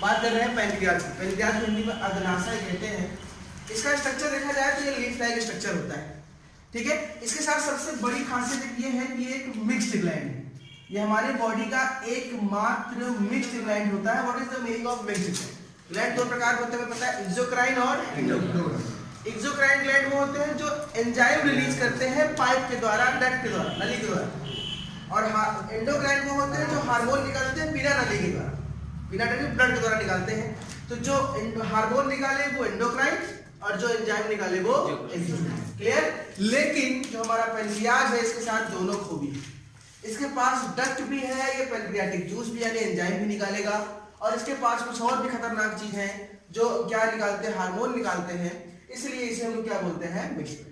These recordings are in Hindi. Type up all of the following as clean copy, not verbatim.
बात कर रहे हैं पैनक्रियाज की। पैनक्रियाज को हिंदी में अर्धनासाय कहते हैं। इसका स्ट्रक्चर देखा जाए तो ये लीफ लाइक स्ट्रक्चर होता है, ठीक है। इसके साथ सबसे बड़ी खासियत ये है कि ये एक मिक्स्ड ग्लैंड है। ये हमारे बॉडी का एकमात्र मिक्स्ड ग्लैंड होता है। What is the meaning of mixed gland? Gland दो प्रकार होते हैं, पता है, एक्सोक्राइन और एंडोक्राइन। एक्सोक्राइन ग्लैंड वो होते हैं जो एंजाइम रिलीज करते हैं पाइप के द्वारा, डक्ट के द्वारा, नली के द्वारा। और एंडोक्राइन वो होते हैं जो हार्मोन निकालते हैं बिना नली के द्वारा, बिना नली ब्लड के द्वारा निकालते हैं। तो जो हार्मोन निकाले वो एंडोक्राइन और जो एंजाइम निकाले वो एक्सोक्राइन। क्लियर? लेकिन जो हमारा पैनक्रियाज है इसके साथ दोनों खूबी है। इसके पास डक्ट भी है, ये पैनक्रियाटिक जूस भी यानी एंजाइम भी निकालेगा। और इसके पास कुछ और भी खतरनाक चीज है जो क्या निकालते हैं, हार्मोन निकालते हैं। इसलिए इसे हम लोग क्या बोलते हैं, मिक्स्ड।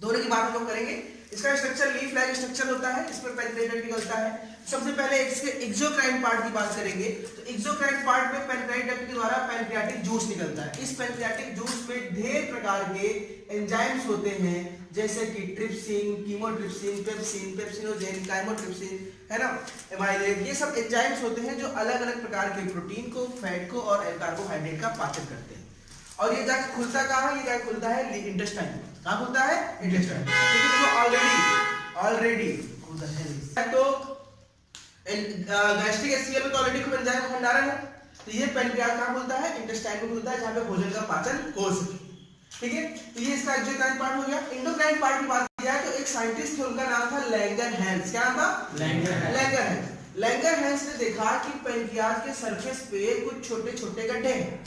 दोनों की बात हम लोग करेंगे। इसका स्ट्रक्चर लीफ लाइक स्ट्रक्चर होता है, इसमें पैनक्रियाट निकलता है। सबसे पहले इसके एक्सोक्राइन पार्ट की बात करेंगे। तो एक्सोक्राइन पार्ट में पैनक्रियाटिक डक्ट के द्वारा पैनक्रियाटिक जूस निकलता है। इस पैनक्रियाटिक जूस में ढेर प्रकार के एंजाइम्स होते हैं, जैसे कि trypsin, chymotrypsin, pepsin, pepsinogen, chymotrypsin, है ना, एमाइलेट। ये सब एंजाइम्स होते हैं जो अलग अलग प्रकार के प्रोटीन को, फैट को और कार्बोहाइड्रेट का पाचन करते हैं। और ये जाके खुलता कहाँ है? ये जाके खुलता है इंटेस्टाइन। कहाँ खुलता है? इंटेस्टाइन। देखो ऑलरेडी खुलता है। तो गैस्ट्रिक एसिड में तो ऑलरेडी खूब एंजाइम का भंडारण है। तो ये पैनक्रियाज कहाँ खुलता है? इंटेस्टाइन में खुलता है, जहाँ पे भोजन का पाचन हो सके, ठीक है। तो ये इसका एक्सोक्राइन पार्ट हो गया। एंडोक्राइन पार्ट की बात किया तो एक साइंटिस्ट थे, उनका नाम था लैंगरहैंस। क्या नाम था? लैंगरहैंस। लैंगरहैंस ने देखा कि पैनक्रियाज के सरफेस पे कुछ छोटे छोटे गड्ढे हैं,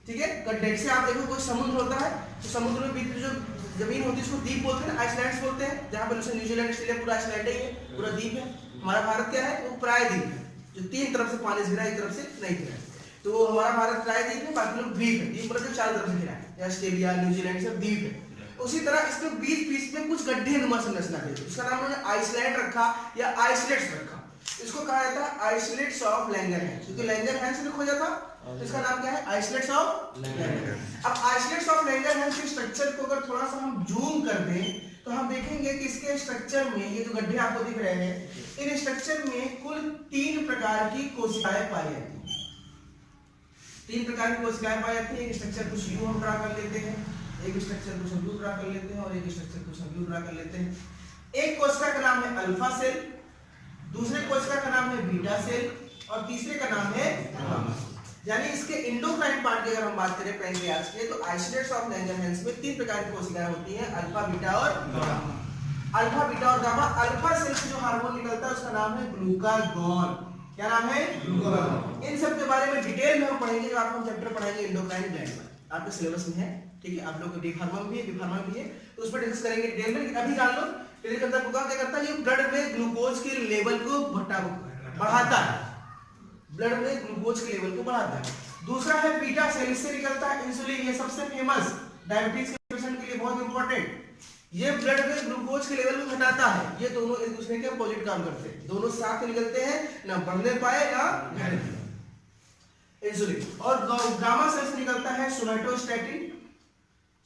ठीक है। गड्ढे से आप देखो कोई समुद्र होता है तो समुद्र में बीच में जो जमीन होती है उसको द्वीप बोलते हैं, आइसलैंड्स बोलते हैं। जहाँ पर न्यूजीलैंड, ऑस्ट्रेलिया पूरा आइसलैंड ही है, पूरा द्वीप है। हमारा भारत क्या है? वो प्रायद्वीप है, जो तीन तरफ से पानी से घिरा, एक तरफ से नहीं घिरा। तो हमारा भारत प्रायद्वीप है, बाकी लोग द्वीप है। द्वीप मतलब चारों तरफ से घिरा है, ऑस्ट्रेलिया, न्यूजीलैंड सब द्वीप है। उसी तरह इसमें बीच बीच में कुछ गड्ढे नुमा संरचना है, उसका नाम उन्होंने आइसलैंड रखा या आइसलेट्स रखा। इसको कहा जाता है आइसलेट्स ऑफ लैंगरहैंस, क्योंकि लैंगरहैंस ने खोजा था। तो इसका नाम क्या है? Islets of Langerhans. अब आइसलेट्स ऑफ लैंगरहैंस के स्ट्रक्चर को अगर थोड़ा सा हम जूम कर दें तो हम देखेंगे कि इसके स्ट्रक्चर में ये जो गड्ढे आपको दिख रहे हैं, इन स्ट्रक्चर में कुल 3 प्रकार की कोशिकाएं पाई जाती हैं। 3 प्रकार की कोशिकाएं पाई जाती हैं। एक स्ट्रक्चर कुछ यूं हम ड्रा कर लेते हैं, एक स्ट्रक्चर कुछ हम यूं ड्रा कर लेते हैं और एक स्ट्रक्चर कुछ हम यूं ड्रा कर लेते हैं। एक कोशिका का नाम है अल्फा सेल, दूसरे कोशिका का नाम है बीटा सेल और तीसरे का नाम है गामा सेल। यानी इसके एंडोक्राइन पार्ट की अगर हम बात करें पैनक्रियाज के, तो आइसोलेट्स ऑफ लैंगरहैंस में 3 प्रकार की कोशिकाएं होती हैं, अल्फा, बीटा और गामा। अल्फा, बीटा और गामा। अल्फा सेल से जो हार्मोन निकलता है उसका नाम है ग्लूकागॉन। क्या नाम है? ग्लूकागॉन। इन सब के बारे में डिटेल में हम पढ़ेंगे जब आपको चैप्टर पढ़ाएंगे एंडोक्राइन ग्लैंड में, आपके सिलेबस में है, ठीक है। आप लोग को डी फार्मा में भी है, बी फार्मा में भी है, तो उस पर डिस्कस करेंगे डिटेल में। अभी जान लो क्या करता है, ये ब्लड में ग्लूकोज के लेवल को बढ़ाता है, ब्लड में ग्लूकोज के लेवल को बढ़ाता है। दूसरा है बीटा सेल, इससे निकलता है इंसुलिन। ये सबसे फेमस, डायबिटीज के पेशेंट के लिए बहुत इंपॉर्टेंट। ये ब्लड में ग्लूकोज के लेवल को घटाता है। ये दोनों एक दूसरे के अपोजिट काम करते हैं, दोनों साथ में निकलते हैं, ना बढ़ने पाए ना घटने। इंसुलिन। और गामा सेल से निकलता है सोमैटोस्टैटिन।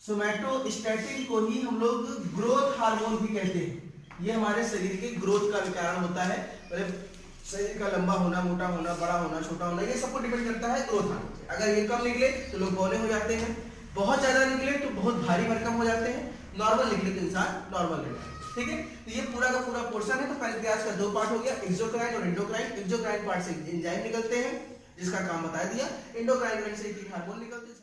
सोमैटोस्टैटिन को ही हम लोग ग्रोथ हार्मोन भी कहते हैं। ये हमारे शरीर के ग्रोथ का कारण होता है, मतलब शरीर का लंबा होना, मोटा होना, बड़ा होना, छोटा होना, ये सबको डिपेंड करता है ग्रोथ हार्मोन पे। अगर ये कम निकले तो लोग बौने हो जाते हैं, बहुत ज्यादा निकले तो बहुत भारी भरकम हो जाते हैं, नॉर्मल निकले तो इंसान नॉर्मल रहता है, ठीक है। तो ये पूरा का पूरा पोर्शन है। तो पैनक्रियाज का 2 पार्ट हो गया, एक्सोक्राइन और एंडोक्राइन। एक्सोक्राइन पार्ट से एंजाइम निकलते हैं जिसका काम बता दिया, एंडोक्राइन से हार्मोन निकलते हैं।